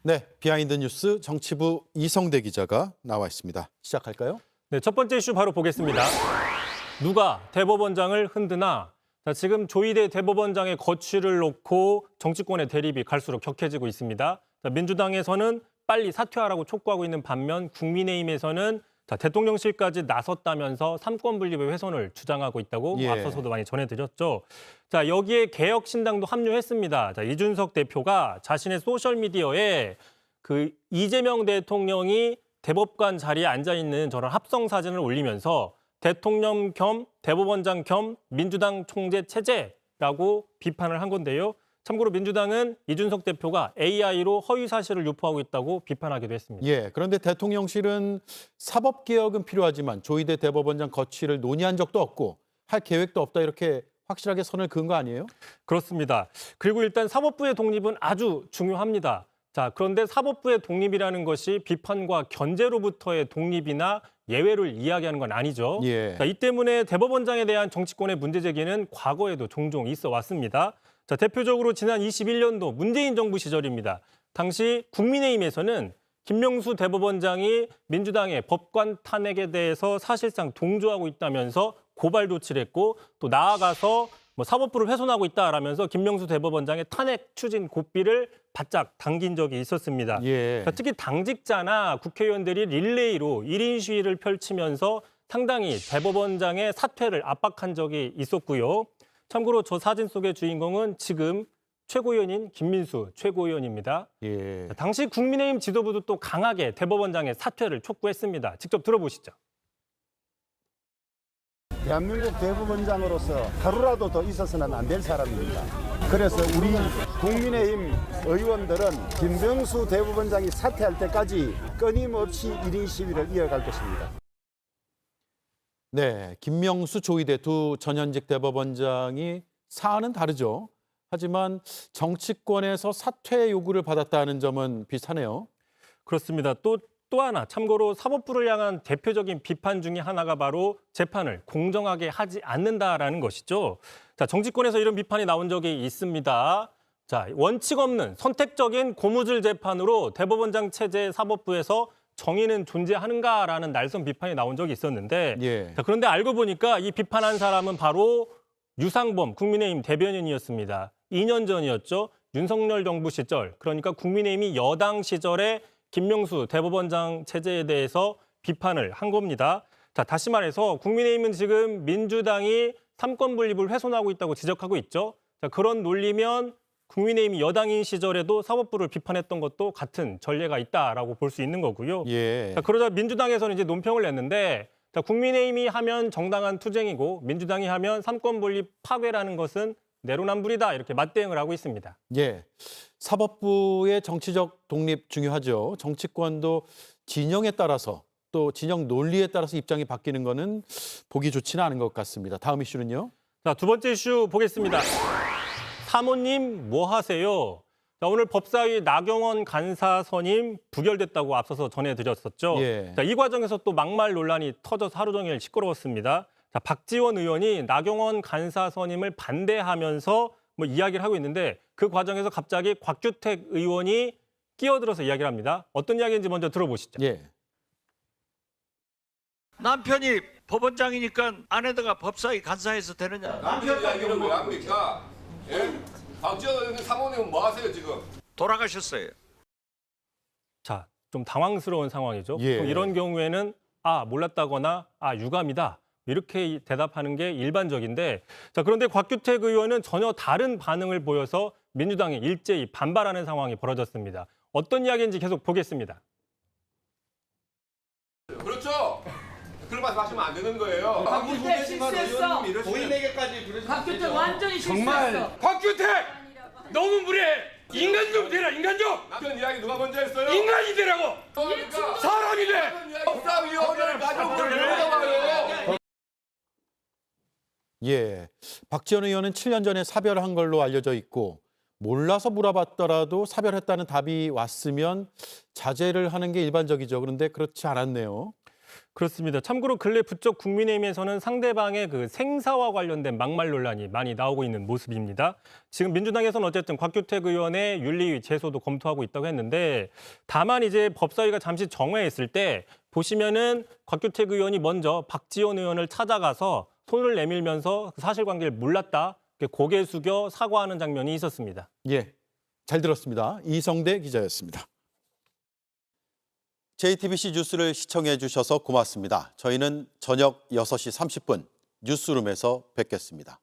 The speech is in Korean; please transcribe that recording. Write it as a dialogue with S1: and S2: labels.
S1: 네, 비하인드 뉴스 정치부 이성대 기자가 나와 있습니다. 시작할까요?
S2: 네, 첫 번째 이슈 바로 보겠습니다. 누가 대법원장을 흔드나? 자, 지금 조희대 대법원장의 거취를 놓고 정치권의 대립이 갈수록 격해지고 있습니다. 자, 민주당에서는 빨리 사퇴하라고 촉구하고 있는 반면 국민의힘에서는 대통령실까지 나섰다면서 삼권 분립의 훼손을 주장하고 있다고 앞서서도 많이 전해드렸죠. 자, 여기에 개혁신당도 합류했습니다. 자, 이준석 대표가 자신의 소셜미디어에 그 이재명 대통령이 대법관 자리에 앉아 있는 저런 합성 사진을 올리면서 대통령 겸 대법원장 겸 민주당 총재 체제라고 비판을 한 건데요. 참고로 민주당은 이준석 대표가 AI로 허위 사실을 유포하고 있다고 비판하기도 했습니다.
S1: 예, 그런데 대통령실은 사법개혁은 필요하지만 조희대 대법원장 거취를 논의한 적도 없고 할 계획도 없다 이렇게 확실하게 선을 그은 거 아니에요?
S2: 그렇습니다. 그리고 일단 사법부의 독립은 아주 중요합니다. 자, 그런데 사법부의 독립이라는 것이 비판과 견제로부터의 독립이나 예외를 이야기하는 건 아니죠. 자, 이 때문에 대법원장에 대한 정치권의 문제 제기는 과거에도 종종 있어 왔습니다. 자, 대표적으로 지난 21년도 문재인 정부 시절입니다. 당시 국민의힘에서는 김명수 대법원장이 민주당의 법관 탄핵에 대해서 사실상 동조하고 있다면서 고발 조치를 했고 또 나아가서 사법부를 훼손하고 있다라면서 김명수 대법원장의 탄핵 추진 고삐를 바짝 당긴 적이 있었습니다. 자, 특히 당직자나 국회의원들이 릴레이로 1인 시위를 펼치면서 상당히 대법원장의 사퇴를 압박한 적이 있었고요. 참고로 저 사진 속의 주인공은 지금 최고위원인 김민수 최고위원입니다. 당시 국민의힘 지도부도 또 강하게 대법원장의 사퇴를 촉구했습니다. 직접 들어보시죠.
S3: 대한민국 대법원장으로서 하루라도 더 있어서는 안 될 사람입니다. 그래서 우리 국민의힘 의원들은 김명수 대법원장이 사퇴할 때까지 끊임없이 1인 시위를 이어갈 것입니다.
S1: 네, 김명수, 조희대 두 전현직 대법원장이 사안은 다르죠. 하지만 정치권에서 사퇴 요구를 받았다는 점은 비슷하네요.
S2: 그렇습니다. 또 하나 참고로 사법부를 향한 대표적인 비판 중에 하나가 바로 재판을 공정하게 하지 않는다라는 것이죠. 자, 정치권에서 이런 비판이 나온 적이 있습니다. 자, 원칙 없는 선택적인 고무줄 재판으로 대법원장 체제 사법부에서 정의는 존재하는가라는 날선 비판이 나온 적이 있었는데 자, 그런데 알고 보니까 이 비판한 사람은 바로 유상범 국민의힘 대변인이었습니다. 2년 전이었죠. 윤석열 정부 시절, 그러니까 국민의힘이 여당 시절에 김명수 대법원장 체제에 대해서 비판을 한 겁니다. 자, 다시 말해서 국민의힘은 지금 민주당이 삼권 분립을 훼손하고 있다고 지적하고 있죠. 자, 그런 논리면 국민의힘이 여당인 시절에도 사법부를 비판했던 것도 같은 전례가 있다라고 볼 수 있는 거고요. 자, 그러자 민주당에서는 이제 논평을 냈는데 자, 국민의힘이 하면 정당한 투쟁이고 민주당이 하면 삼권 분립 파괴라는 것은 내로남불이다 이렇게 맞대응을 하고 있습니다.
S1: 사법부의 정치적 독립 중요하죠. 정치권도 진영에 따라서 또 진영 논리에 따라서 입장이 바뀌는 거는 보기 좋지는 않은 것 같습니다. 다음 이슈는요?
S2: 자, 두 번째 이슈 보겠습니다. 사모님 뭐 하세요? 자, 오늘 법사위 나경원 간사 선임 부결됐다고 앞서서 전해드렸었죠. 자, 이 과정에서 또 막말 논란이 터져서 하루 종일 시끄러웠습니다. 자, 박지원 의원이 나경원 간사 선임을 반대하면서 이야기를 하고 있는데 그 과정에서 갑자기 곽규택 의원이 끼어들어서 이야기를 합니다. 어떤 이야기인지 먼저 들어보시죠.
S4: 남편이 법원장이니까 아내가 법사위 간사해서 되느냐?
S5: 남편 이야기를 왜 합니까? 박지원 의원님 사모님은 뭐 하세요 지금?
S4: 돌아가셨어요.
S2: 자, 좀 당황스러운 상황이죠. 이런 경우에는 몰랐다거나 유감이다. 이렇게 대답하는 게 일반적인데 자, 그런데 곽규택 의원은 전혀 다른 반응을 보여서 민주당이 일제히 반발하는 상황이 벌어졌습니다. 어떤 이야기인지 계속 보겠습니다.
S5: 그렇죠? 그런 말씀 하시면 안 되는 거예요.
S6: 곽규택 실수했어.
S5: 고인에게까지 그러시면
S6: 곽규택 완전히 실수했어.
S7: 곽규택 너무 무례해. 인간 좀 되라. 인간 좀.
S5: 남편 이야기 누가 먼저 했어요?
S7: 인간이 되라고. 사람이 돼.
S5: 법사위원회를 가지고 뭘 물어봐요.
S1: 박지원 의원은 7년 전에 사별한 걸로 알려져 있고 몰라서 물어봤더라도 사별했다는 답이 왔으면 자제를 하는 게 일반적이죠. 그런데 그렇지 않았네요.
S2: 그렇습니다. 참고로 근래 부쩍 국민의힘에서는 상대방의 그 생사와 관련된 막말 논란이 많이 나오고 있는 모습입니다. 지금 민주당에서는 어쨌든 곽규택 의원의 윤리위 제소도 검토하고 있다고 했는데 다만 이제 법사위가 잠시 정회했을 때 보시면은 곽규택 의원이 먼저 박지원 의원을 찾아가서 손을 내밀면서 사실관계를 몰랐다, 고개 숙여 사과하는 장면이 있었습니다.
S1: 예, 잘 들었습니다. 이성대 기자였습니다.
S8: JTBC 뉴스를 시청해 주셔서 고맙습니다. 저희는 저녁 6시 30분 뉴스룸에서 뵙겠습니다.